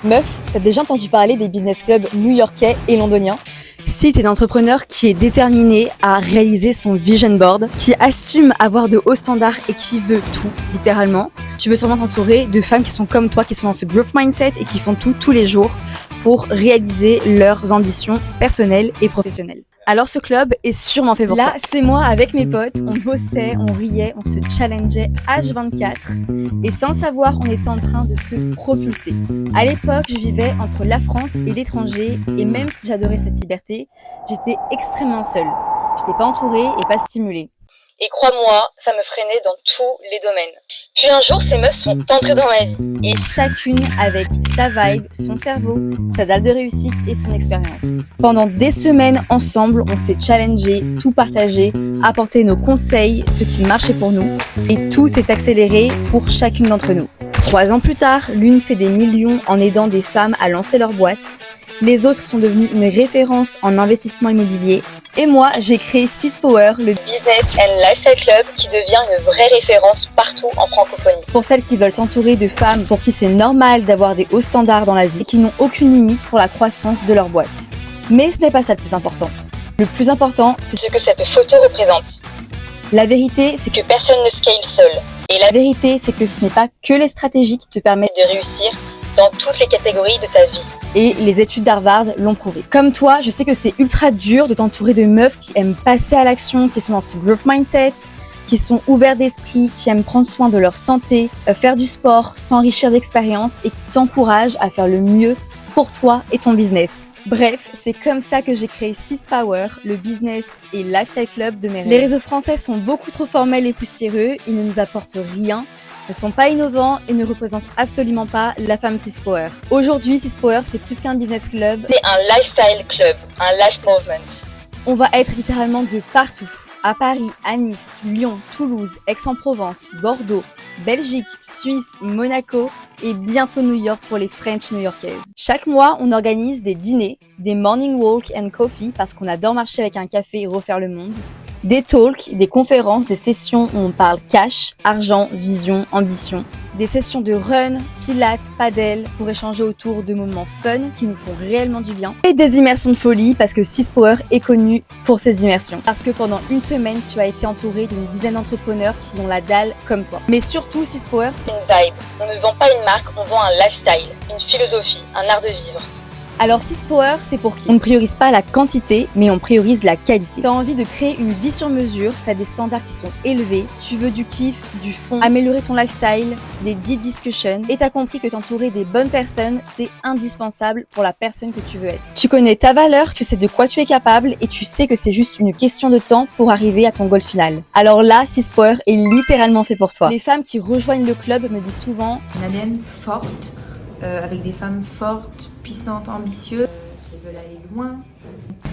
Meuf, t'as déjà entendu parler des business clubs new-yorkais et londoniens? Si t'es un entrepreneur qui est déterminé à réaliser son vision board, qui assume avoir de hauts standards et qui veut tout, littéralement, tu veux sûrement t'entourer de femmes qui sont comme toi, qui sont dans ce growth mindset et qui font tout tous les jours pour réaliser leurs ambitions personnelles et professionnelles. Alors ce club est sûrement fait pour toi. Là, c'est moi avec mes potes, on bossait, on riait, on se challengeait H24 et sans le savoir, on était en train de se propulser. À l'époque, je vivais entre la France et l'étranger et même si j'adorais cette liberté, j'étais extrêmement seule. J'étais pas entourée et pas stimulée. Et crois-moi, ça me freinait dans tous les domaines. Puis un jour, ces meufs sont entrées dans ma vie. Et chacune avec sa vibe, son cerveau, sa dalle de réussite et son expérience. Pendant des semaines ensemble, on s'est challengé, tout partagé, apporté nos conseils, ce qui marchait pour nous. Et tout s'est accéléré pour chacune d'entre nous. 3 ans plus tard, l'une fait des millions en aidant des femmes à lancer leur boîte. Les autres sont devenus une référence en investissement immobilier. Et moi, j'ai créé Sispower, le Business and Lifestyle Club, qui devient une vraie référence partout en francophonie. Pour celles qui veulent s'entourer de femmes pour qui c'est normal d'avoir des hauts standards dans la vie et qui n'ont aucune limite pour la croissance de leur boîte. Mais ce n'est pas ça le plus important. Le plus important, c'est ce que cette photo représente. La vérité, c'est que personne ne scale seul. Et la vérité, c'est que ce n'est pas que les stratégies qui te permettent de réussir dans toutes les catégories de ta vie. Et les études d'Harvard l'ont prouvé. Comme toi, je sais que c'est ultra dur de t'entourer de meufs qui aiment passer à l'action, qui sont dans ce growth mindset, qui sont ouverts d'esprit, qui aiment prendre soin de leur santé, faire du sport, s'enrichir d'expérience et qui t'encouragent à faire le mieux pour toi et ton business. Bref, c'est comme ça que j'ai créé Sispower, le business et lifestyle club de mes rêves. Les réseaux français sont beaucoup trop formels et poussiéreux, ils ne nous apportent rien, ne sont pas innovants et ne représentent absolument pas la femme Sispower. Aujourd'hui, Sispower, c'est plus qu'un business club, c'est un lifestyle club, un life movement. On va être littéralement de partout. À Paris, à Nice, Lyon, Toulouse, Aix-en-Provence, Bordeaux, Belgique, Suisse, Monaco et bientôt New York pour les French new-yorkaises. Chaque mois, on organise des dîners, des morning walk and coffee parce qu'on adore marcher avec un café et refaire le monde. Des talks, des conférences, des sessions où on parle cash, argent, vision, ambition. Des sessions de run, pilates, paddle pour échanger autour de moments fun qui nous font réellement du bien. Et des immersions de folie parce que Sispower est connu pour ses immersions. Parce que pendant une semaine, tu as été entouré d'une dizaine d'entrepreneurs qui ont la dalle comme toi. Mais surtout, Sispower, c'est une vibe. On ne vend pas une marque, on vend un lifestyle, une philosophie, un art de vivre. Alors Sispower, c'est pour qui? On ne priorise pas la quantité, mais on priorise la qualité. T'as envie de créer une vie sur mesure, t'as des standards qui sont élevés, tu veux du kiff, du fond, améliorer ton lifestyle, des deep discussions, et t'as compris que t'entourer des bonnes personnes, c'est indispensable pour la personne que tu veux être. Tu connais ta valeur, tu sais de quoi tu es capable, et tu sais que c'est juste une question de temps pour arriver à ton goal final. Alors là, Sispower est littéralement fait pour toi. Les femmes qui rejoignent le club me disent souvent une ADN forte, avec des femmes fortes, puissantes, ambitieuses, qui veulent aller loin,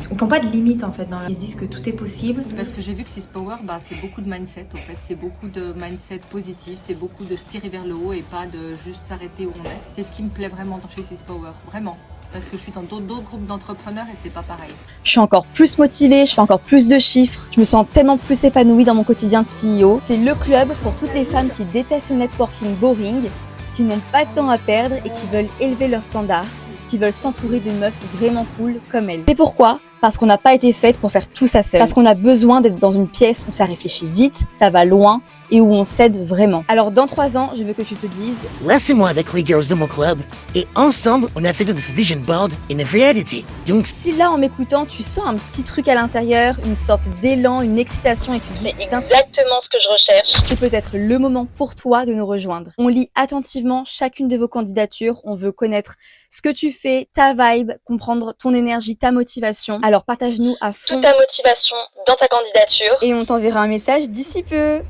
qui n'ont pas de limite en fait. Ils se disent que tout est possible. Parce que j'ai vu que Sispower, c'est beaucoup de mindset en fait. C'est beaucoup de mindset positif, c'est beaucoup de se tirer vers le haut et pas de juste s'arrêter où on est. C'est ce qui me plaît vraiment chez Sispower, vraiment. Parce que je suis dans d'autres groupes d'entrepreneurs et c'est pas pareil. Je suis encore plus motivée, je fais encore plus de chiffres, je me sens tellement plus épanouie dans mon quotidien de CEO. C'est le club pour toutes les femmes qui détestent le networking boring, qui n'ont pas de temps à perdre et qui veulent élever leurs standards, qui veulent s'entourer de meufs vraiment cool comme elles. C'est pourquoi? Parce qu'on n'a pas été faite pour faire tout ça seul. Parce qu'on a besoin d'être dans une pièce où ça réfléchit vite, ça va loin et où on s'aide vraiment. Alors dans 3 ans, je veux que tu te dises laissez-moi avec les girls de mon club et ensemble, on a fait notre vision board une reality. Donc si là en m'écoutant, tu sens un petit truc à l'intérieur, une sorte d'élan, une excitation et que tu dis c'est exactement ce que je recherche, c'est peut-être le moment pour toi de nous rejoindre. On lit attentivement chacune de vos candidatures, on veut connaître ce que tu fais, ta vibe, comprendre ton énergie, ta motivation. Alors partage-nous à fond toute ta motivation dans ta candidature et on t'enverra un message d'ici peu.